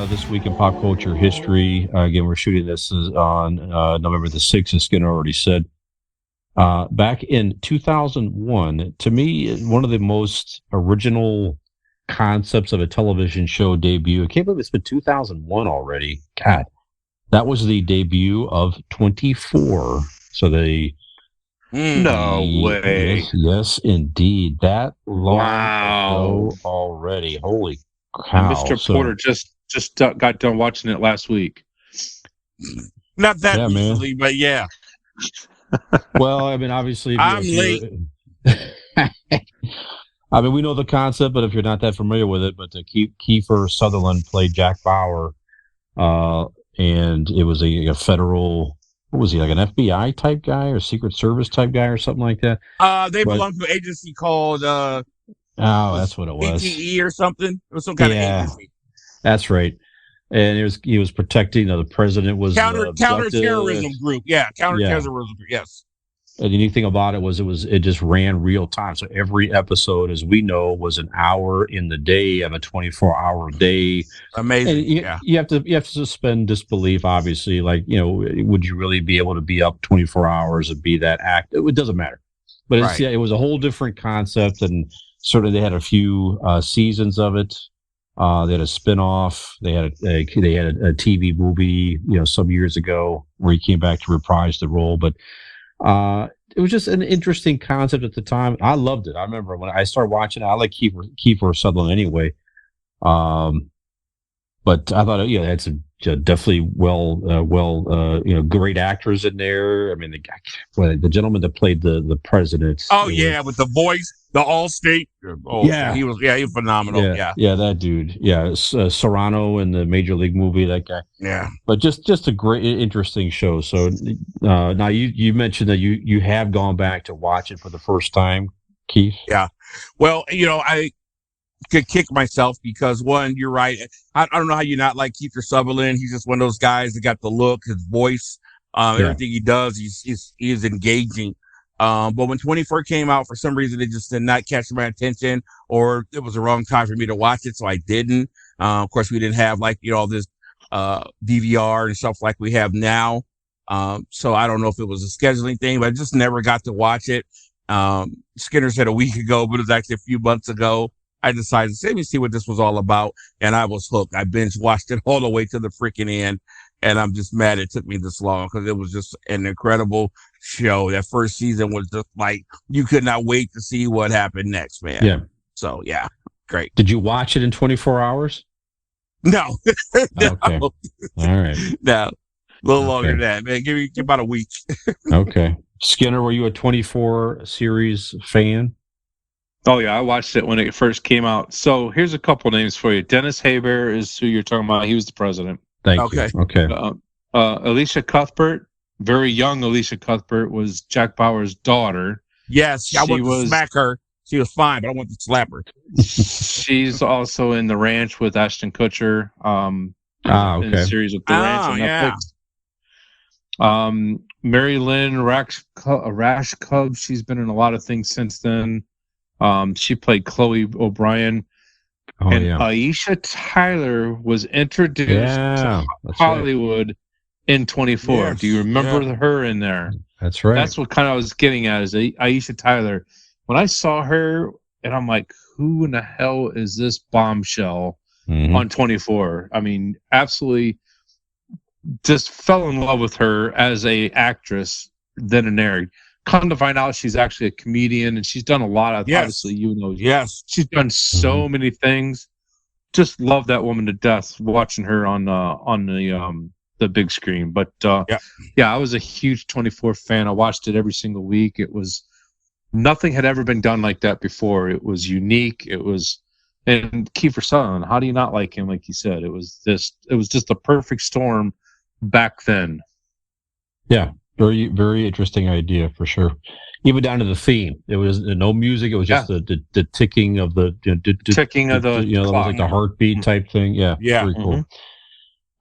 This Week in Pop Culture History. Again, we're shooting this on November the 6th, as Skinner already said. Back in 2001, to me, one of the most original concepts of a television show debut. I can't believe it's been 2001 already. God, that was the debut of 24. So they... No way. Yes, indeed. That long Wow. ago already. Holy cow. Mr. Porter just got done watching it last week. Not that Yeah, recently, but yeah. Well, I mean, obviously, I'm late. I mean, we know the concept, but if you're not that familiar with it, but Kiefer Sutherland played Jack Bauer, and it was a federal. What was he, like an FBI type guy or Secret Service type guy or something like that? They belong to an agency called that's what it was. ATE or something. It was some kind of agency. That's right. And he was protecting the president was counterterrorism group. Yeah, counterterrorism group. Yes. And the unique thing about it was it just ran real time. So every episode, as we know, was an hour in the day of a 24-hour day. Amazing. And you have to suspend disbelief, obviously. Like, would you really be able to be up 24 hours and be that active? It doesn't matter. But it was a whole different concept, and certainly they had a few seasons of it. They had a spinoff. They had a TV movie, some years ago where he came back to reprise the role, but. It was just an interesting concept at the time. I loved it. I remember when I started watching it. I like Kiefer Sutherland anyway. But I thought, it had some definitely great actors in there. I mean, the gentleman that played the president. Oh yeah, with the voice, the Allstate. Oh yeah, he was phenomenal. Yeah, that dude. Yeah, Serrano in the Major League movie. That guy. Yeah, but just a great, interesting show. So now you mentioned that you have gone back to watch it for the first time, Keith. Yeah, well, I could kick myself because one, you're right. I don't know how you not like Kiefer Sutherland. He's just one of those guys that got the look, his voice, everything he does. He's engaging. But when 24 came out, for some reason, it just did not catch my attention, or it was the wrong time for me to watch it, so I didn't. Of course, we didn't have all this DVR and stuff like we have now. So I don't know if it was a scheduling thing, but I just never got to watch it. Skinner said a week ago, but it was actually a few months ago. I decided, let me see what this was all about, and I was hooked. I binge watched it all the way to the freaking end, and I'm just mad it took me this long because it was just an incredible show. That first season was just like, you could not wait to see what happened next, man. Yeah. So, yeah, great. Did you watch it in 24 hours? No. No. Okay. All right. No. A little longer than that, man. Give me about a week. Okay. Skinner, were you a 24 series fan? Oh, yeah, I watched it when it first came out. So here's a couple names for you. Dennis Haber is who you're talking about. He was the president. Thank you. Okay. Alicia Cuthbert, very young Alicia Cuthbert, was Jack Bauer's daughter. Yes, I want to smack her. She was fine, but I want to slap her. She's also in The Ranch with Ashton Kutcher. Okay. In a series of The Ranch on Netflix. Mary Lynn Rashkov, she's been in a lot of things since then. She played Chloe O'Brien. Aisha Tyler was introduced to Hollywood in 24. Yes, do you remember her in there? That's right. That's what kind of I was getting at, is Aisha Tyler. When I saw her, and I'm like, who in the hell is this bombshell on 24? I mean, absolutely just fell in love with her as a actress then and there. Come to find out, she's actually a comedian, and she's done a lot of. Obviously, Yes, she's done so many things. Just love that woman to death. Watching her on the big screen, but I was a huge 24 fan. I watched it every single week. It was nothing had ever been done like that before. It was unique. And Kiefer Sutherland. How do you not like him? Like you said, it was just a perfect storm back then. Yeah. Very, very interesting idea for sure. Even down to the theme, it was no music. It was just the ticking of the ticking of the it was like the heartbeat type thing. Yeah, very cool.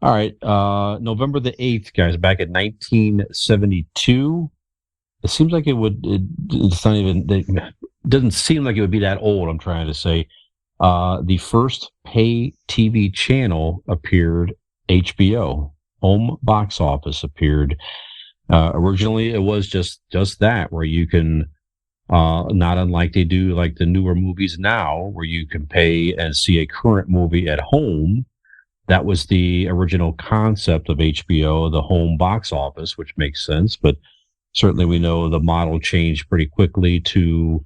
All right, November the 8th, guys, back in 1972. It seems like it's not even. It doesn't seem like it would be that old. I'm trying to say. the first pay TV channel appeared. HBO home box office appeared. Originally, it was just that, where you can, not unlike they do like the newer movies now, where you can pay and see a current movie at home. That was the original concept of HBO, the home box office, which makes sense. But certainly we know the model changed pretty quickly to,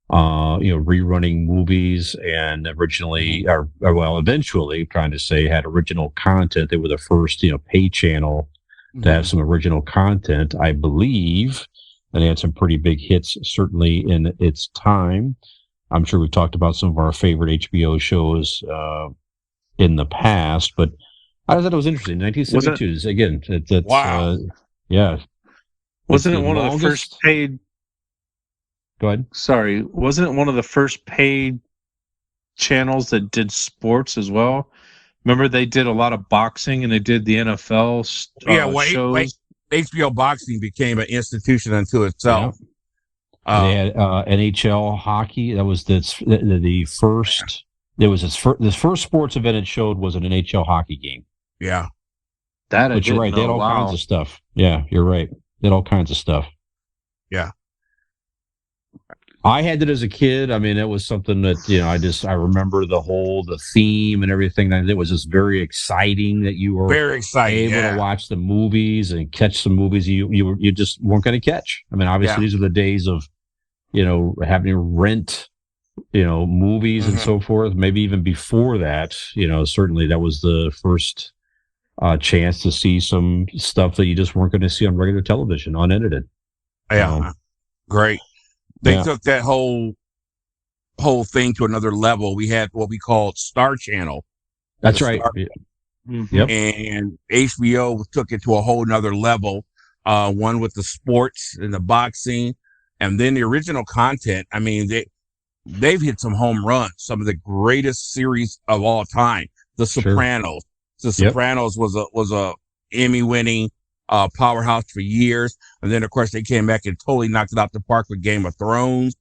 rerunning movies, and originally, eventually, trying to say, had original content. They were the first, pay channel to have some original content, I believe. And they had some pretty big hits, certainly in its time. I'm sure we've talked about some of our favorite HBO shows in the past, but I thought it was interesting. 1972, again, that's wow. Yeah. Wasn't it one of the first paid? Go ahead. Sorry, wasn't it one of the first paid channels that did sports as well? Remember, they did a lot of boxing, and they did the NFL shows. HBO boxing became an institution unto itself. Yeah. They had NHL hockey. That was the first. There was this first sports event it showed was an NHL hockey game. Yeah, but you're right. They had all kinds of stuff. Yeah, you're right. They had all kinds of stuff. Yeah. I had it as a kid. I mean, it was something that, I remember the theme and everything. It was just very exciting that you were very excited able to watch the movies and catch some movies you just weren't going to catch. I mean, obviously these are the days of, having to rent, movies and so forth. Maybe even before that, certainly that was the first chance to see some stuff that you just weren't going to see on regular television, unedited. Yeah, great. They took that whole thing to another level. We had what we called Star Channel. That's right. Yep. And HBO took it to a whole nother level. One with the sports and the boxing, and then the original content. I mean, they've hit some home runs. Some of the greatest series of all time. The Sopranos. The Sopranos was a Emmy-winning powerhouse for years, and then of course they came back and totally knocked it out the park with Game of Thrones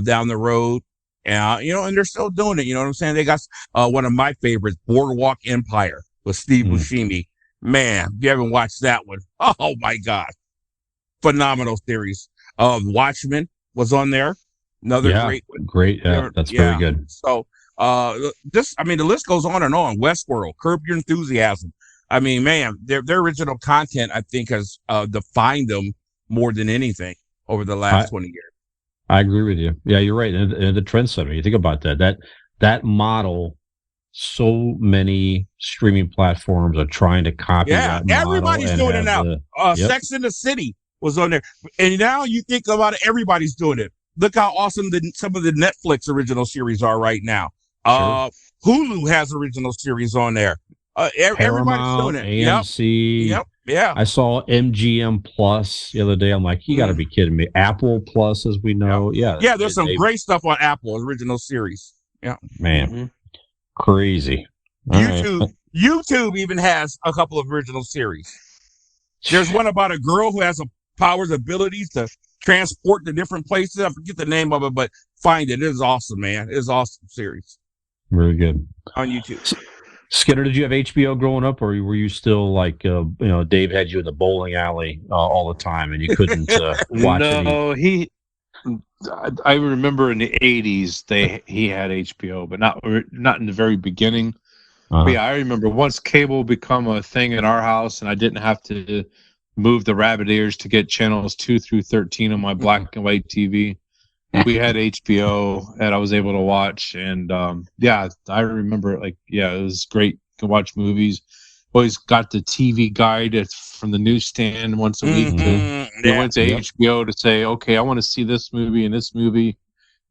down the road, and and they're still doing it. You know what I'm saying? They got one of my favorites, Boardwalk Empire, with Steve Buscemi. Man, if you haven't watched that one, oh my God, phenomenal series. Watchmen was on there, another great one. That's very good. So the list goes on and on. Westworld, Curb Your Enthusiasm. I mean, man, their original content, I think, has defined them more than anything over the last 20 years. I agree with you. Yeah, you're right. And the trendsetter, you think about that model, so many streaming platforms are trying to copy that model. Everybody's doing it now. Sex in the City was on there. And now you think about it, everybody's doing it. Look how awesome some of the Netflix original series are right now. Hulu has original series on there. Everybody's doing it. AMC. Yep. Yeah. I saw MGM Plus the other day. I'm like, you got to be kidding me. Apple Plus, as we know. Yeah. There's some great stuff on Apple original series. Yeah. Man, crazy. YouTube even has a couple of original series. There's one about a girl who has abilities to transport to different places. I forget the name of it, but find it. It is awesome, man. It is an awesome series. Very good. On YouTube. Skinner, did you have HBO growing up, or were you still like, Dave had you in the bowling alley all the time and you couldn't watch it? No, I remember in the 80s he had HBO, but not in the very beginning. But yeah, I remember once cable become a thing in our house and I didn't have to move the rabbit ears to get channels 2 through 13 on my black and white TV. We had HBO that I was able to watch, and I remember it was great to watch movies. Always got the TV guide from the newsstand once a week. We went to HBO to say, okay, I want to see this movie and this movie.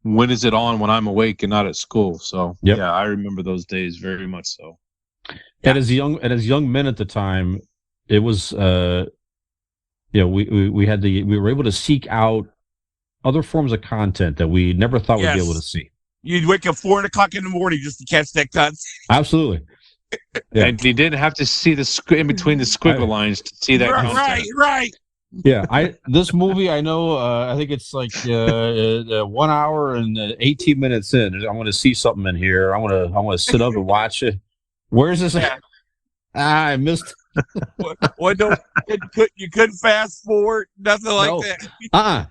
When is it on when I'm awake and not at school? So I remember those days very much so. And as young men at the time, it was we were able to seek out other forms of content that we never thought we'd be able to see. You'd wake up 4 o'clock in the morning just to catch that cut. Absolutely. Yeah. And you didn't have to see in between the squiggle lines to see that content. Right. Yeah, this movie I know. I think it's like 1 hour and 18 minutes in. I want to see something in here. I want to sit up and watch it. Where's this? Yeah. I missed. What you couldn't fast forward, nothing like that.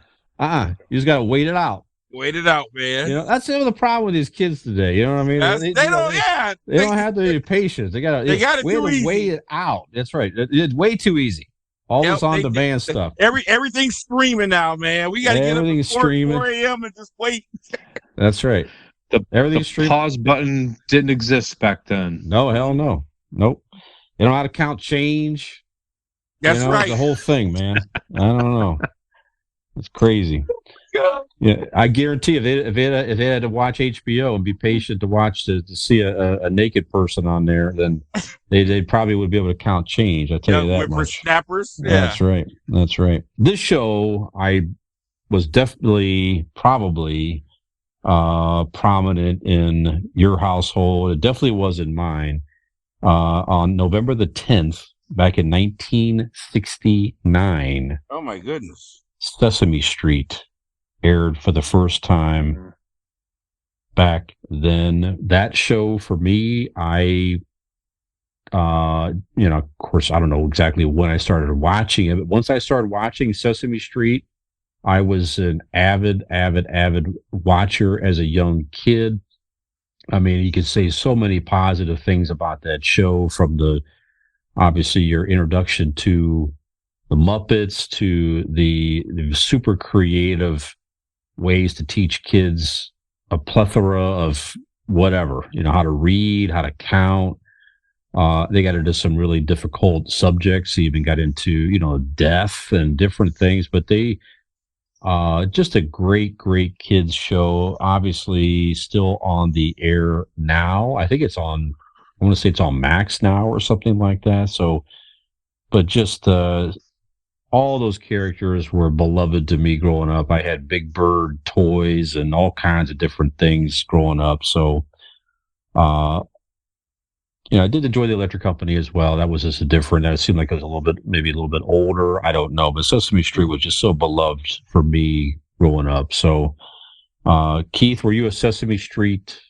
You just gotta wait it out. Wait it out, man. You know, that's the problem with these kids today. You know what I mean? They don't have the patience. They gotta wait it out. That's right. It's way too easy. All this on-demand stuff. Everything's streaming now, man. We got to get up at 4 a.m. and just wait. That's right. Everything's streaming. Pause button didn't exist back then. No, hell no. Nope. They don't know how to count change. That's right. The whole thing, man. I don't know. It's crazy. Yeah, I guarantee if they had to watch HBO and be patient to see a naked person on there, then they probably would be able to count change. I tell you that much. Snappers. Yeah. That's right. That's right. This show, I was definitely probably prominent in your household. It definitely was in mine. On November the 10th, back in 1969. Oh my goodness! Sesame Street aired for the first time back then. That show for me, of course, I don't know exactly when I started watching it, but once I started watching Sesame Street, I was an avid watcher as a young kid. I mean, you could say so many positive things about that show, from obviously your introduction to the Muppets, to the super creative ways to teach kids a plethora of whatever, how to read, how to count. They got into some really difficult subjects. They even got into, death and different things, but they, just a great kids show. Obviously still on the air now. I think I want to say it's on Max now or something like that. So, but just, all those characters were beloved to me growing up. I had Big Bird toys and all kinds of different things growing up. So, I did enjoy the Electric Company as well. That was just different. It seemed like it was maybe a little bit older. I don't know. But Sesame Street was just so beloved for me growing up. So, Keith, were you a Sesame Street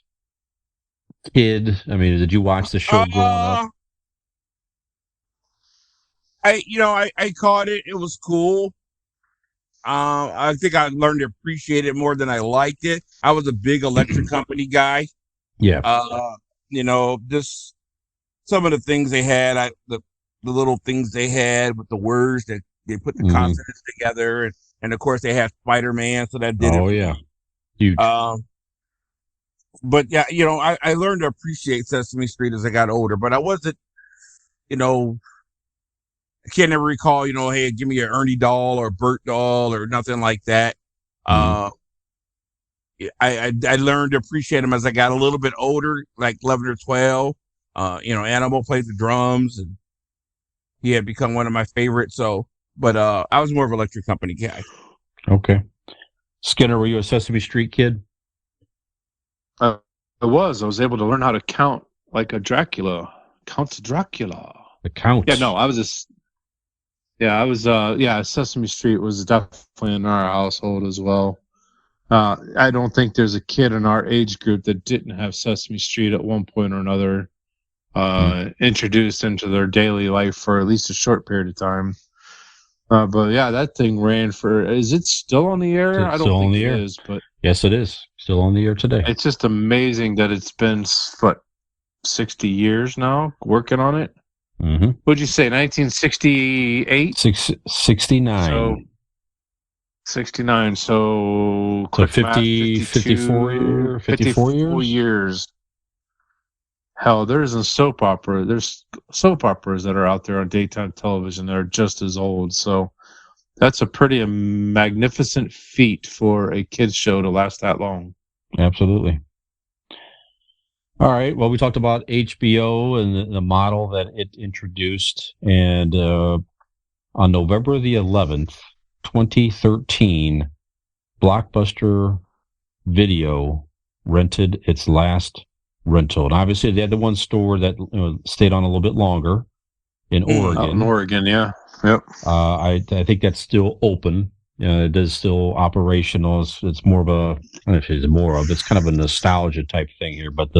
kid? I mean, did you watch the show growing up? I caught it. It was cool. I think I learned to appreciate it more than I liked it. I was a big Electric Company guy. Yeah. Just some of the things they had, the little things they had with the words that they put the consonants together, and of course they had Spider-Man, so that did it. Oh yeah, huge. But yeah, I learned to appreciate Sesame Street as I got older, but I wasn't, I can't ever recall, hey, give me an Ernie doll or Bert doll or nothing like that. I learned to appreciate them as I got a little bit older, like 11 or 12. Animal played the drums, and he had become one of my favorites. So, but I was more of an Electric Company guy. Okay. Skinner, were you a Sesame Street kid? I was able to learn how to count like a Dracula. Count Dracula. The Count. Yeah, no, Sesame Street was definitely in our household as well. I don't think there's a kid in our age group that didn't have Sesame Street at one point or another introduced into their daily life for at least a short period of time. But yeah, that thing ran for. Is it still on the air? I don't think it is, but yes, it is still on the air today. It's just amazing that it's been 60 years now working on it. Mm-hmm. What'd you say? 1968? 69. So 69. So 54 years. Hell, there's soap operas that are out there on daytime television that are just as old. So that's a pretty magnificent feat for a kids show to last that long. Absolutely. All right. Well, we talked about HBO and the model that it introduced. And on November the 11th, 2013, Blockbuster Video rented its last rental. And obviously, they had the one store that stayed on a little bit longer. in Oregon. Out in Oregon, yeah. Yep. I think that's still open. It is still operational. It's more of a, I don't know if it's more of, it's kind of a nostalgia type thing here, but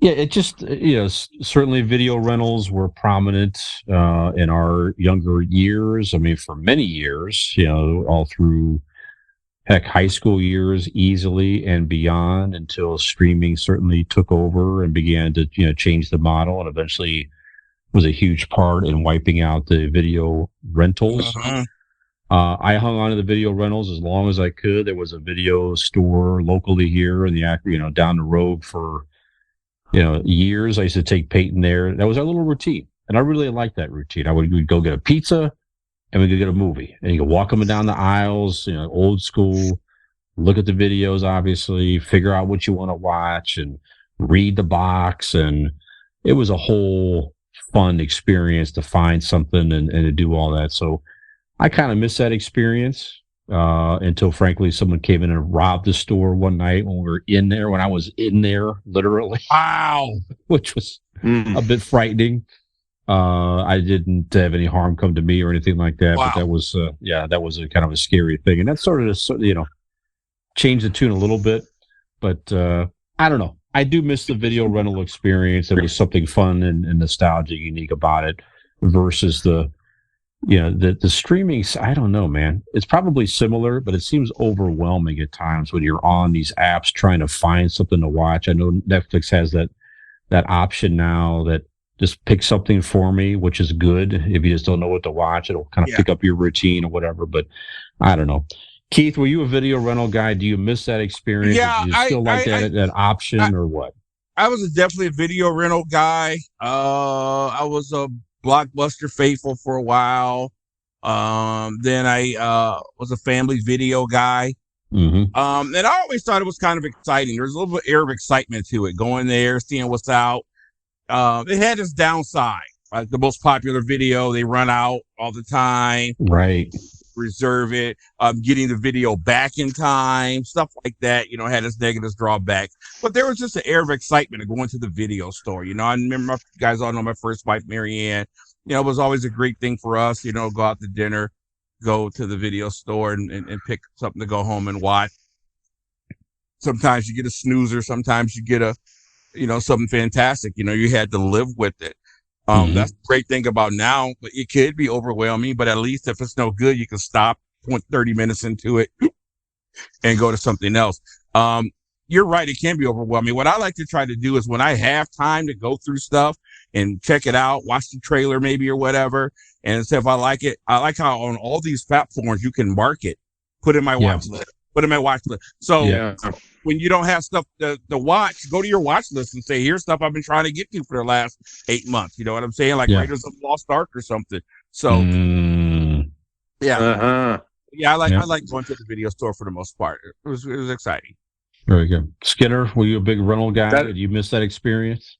yeah, it just, certainly video rentals were prominent in our younger years. I mean, for many years, all through, heck, high school years easily and beyond, until streaming certainly took over and began to, change the model, and eventually was a huge part in wiping out the video rentals. I hung on to the video rentals as long as I could. There was a video store locally here in the, down the road for, years. I used to take Peyton there. That was our little routine. And I really liked that routine. We'd go get a pizza and we could get a movie. And you could walk them down the aisles, old school, look at the videos, obviously, figure out what you want to watch and read the box. And it was a whole fun experience to find something and to do all that. So I kind of missed that experience until, frankly, someone came in and robbed the store one night when we were in there, when I was in there, literally. Wow. Which was a bit frightening. I didn't have any harm come to me or anything like that, but that was, that was a kind of a scary thing. And that sort of, changed the tune a little bit. But I don't know. I do miss the video rental experience. There was something fun and nostalgic, unique about it, versus the streaming. I don't know, man. It's probably similar, but it seems overwhelming at times when you're on these apps trying to find something to watch. I know Netflix has that option now that just pick something for me, which is good. If you just don't know what to watch, it'll kind of pick up your routine or whatever. But I don't know. Keith, were you a video rental guy? Do you miss that experience? Yeah, do you still like that option or what? I was definitely a video rental guy. I was a Blockbuster faithful for a while. Then I was a family video guy. And I always thought it was kind of exciting. There's a little bit air of excitement to it, going there, seeing what's out. It had its downside. Like the most popular video, they run out all the time. Right. Reserve it, getting the video back in time, stuff like that, had its negatives drawback. But there was just an air of excitement of going to the video store. I remember, you guys all know my first wife, Mary Ann. It was always a great thing for us, go out to dinner, go to the video store and pick something to go home and watch. Sometimes you get a snoozer, sometimes you get a, something fantastic. You had to live with it. That's the great thing about now. It could be overwhelming, but at least if it's no good, you can stop, point 30 minutes into it and go to something else. You're right. It can be overwhelming. What I like to try to do is when I have time to go through stuff and check it out, watch the trailer maybe or whatever. And say if I like it, I like how on all these platforms you can mark it, put in my watch list. So when you don't have stuff to watch, go to your watch list and say, here's stuff I've been trying to get to for the last 8 months. You know what I'm saying? Like Raiders of the Lost Ark or something. So, I like going to the video store for the most part. It was exciting. Very good. Skinner, were you a big rental guy? Did you miss that experience?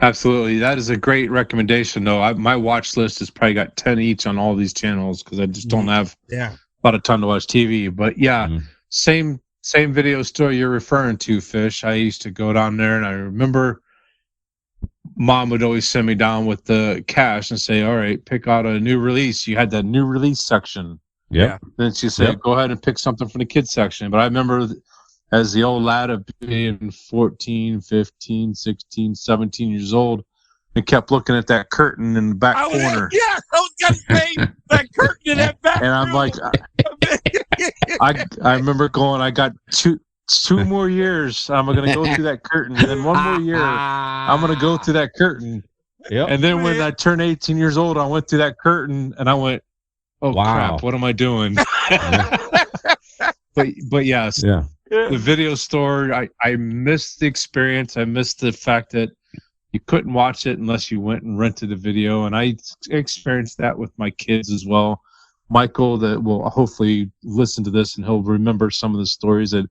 Absolutely. That is a great recommendation, though. My watch list has probably got 10 each on all these channels because I just don't have about a ton to watch TV. But same video store you're referring to, Fish. I used to go down there, and I remember Mom would always send me down with the cash and say, all right, pick out a new release. You had that new release section. Yeah. Then she'd say, go ahead and pick something from the kids section. But I remember as the old lad of being 14, 15, 16, 17 years old, and kept looking at that curtain in the back corner. I was going to say that curtain in that back And I'm like, I remember going, I got two more years, I'm going to go through that curtain. And then one more year, I'm going to go through that curtain. Yep. And then when I turned 18 years old, I went through that curtain and I went, oh, crap, what am I doing? But yes, the video store, I missed the experience. I missed the fact that you couldn't watch it unless you went and rented a video. And I experienced that with my kids as well. Michael, that will hopefully listen to this and he'll remember some of the stories that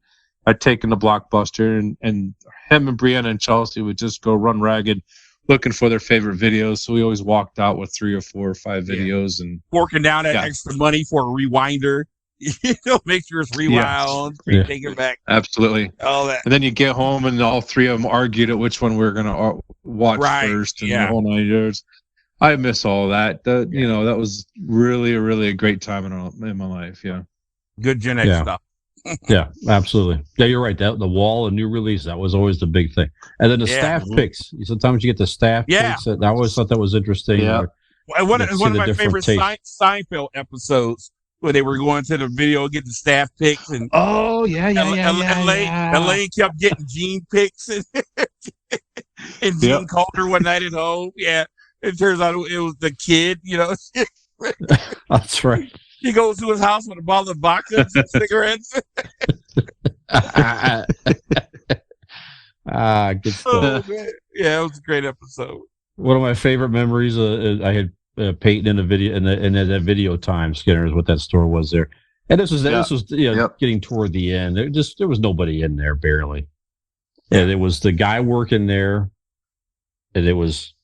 I'd taken to Blockbuster, and him and Brianna and Chelsea would just go run ragged looking for their favorite videos. So we always walked out with 3 or 4 or 5 videos and forking down that extra money for a rewinder. Make sure it's rewound, take it back. Absolutely. All that. And then you get home and all three of them argued at which one we were going to watch first and the whole 9 years. I miss all that. That was really a great time in my life. Yeah. Good Gen X stuff. Yeah, absolutely. Yeah, you're right. That the wall and new release, that was always the big thing. And then the staff picks. Sometimes you get the staff picks. I always thought that was interesting. Yeah. One of my favorite Seinfeld episodes where they were going to the video, getting staff picks, and Elaine kept getting Gene picks, and Gene called her one night at home. Yeah, it turns out it was the kid. That's right. He goes to his house with a bottle of vodka and cigarettes. Good stuff. Yeah, it was a great episode. One of my favorite memories. I had Peyton in the video in that video time, Skinner, is what that store was there. And this was getting toward the end. There was nobody in there, barely. And it was the guy working there, and it was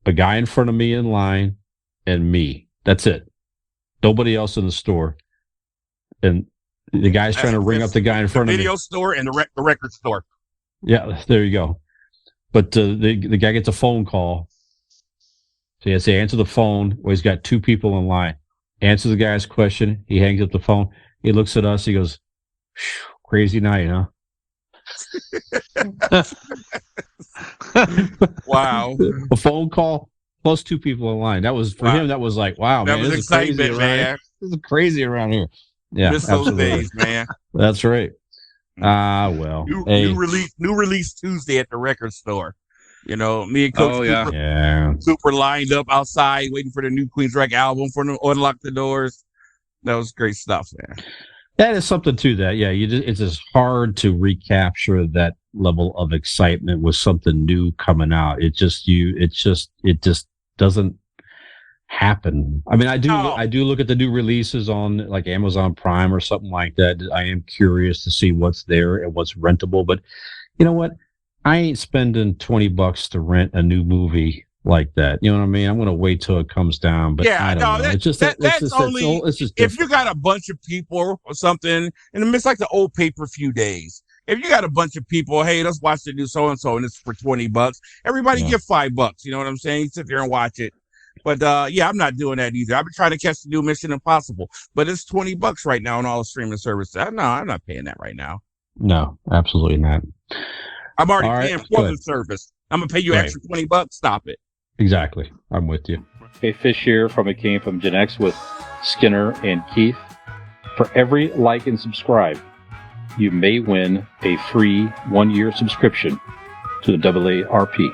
a guy in front of me in line, and me. That's it. Nobody else in the store. And the guy's trying to ring up the guy in front of me. The video store and the record store. Yeah, there you go. But the guy gets a phone call. So he has to answer the phone. Well, he's got two people in line. Answer the guy's question. He hangs up the phone. He looks at us. He goes, "Crazy night, huh?" Wow. A phone call plus two people in line. That was for him. That was like, wow, that man. was excitement, man. This is crazy around here. Yeah, miss those days, man. That's right. Well, new release Tuesday at the record store. Me and Coach Super lined up outside waiting for the new Queensrÿche album for them to unlock the doors. That was great stuff, man. That is something to that. Yeah, it's just hard to recapture that level of excitement with something new coming out. It just doesn't happen. I mean, I do look at the new releases on like Amazon Prime or something like that. I am curious to see what's there and what's rentable, but you know what? I ain't spending $20 to rent a new movie like that. You know what I mean? I'm going to wait till it comes down, but I don't know. It's just if you got a bunch of people or something, and it's like the old pay-per-view days. If you got a bunch of people, hey, let's watch the new so-and-so, and it's for $20. Everybody give $5. You know what I'm saying? You sit there and watch it. But, I'm not doing that either. I've been trying to catch the new Mission Impossible, but it's $20 right now on all the streaming services. No, I'm not paying that right now. No, absolutely not. I'm already paying for the service. I'm going to pay you extra $20. Stop it. Exactly. I'm with you. Hey, Fish here from ItCameFromGenX with Skinner and Keith. For every like and subscribe, you may win a free 1-year subscription to the AARP.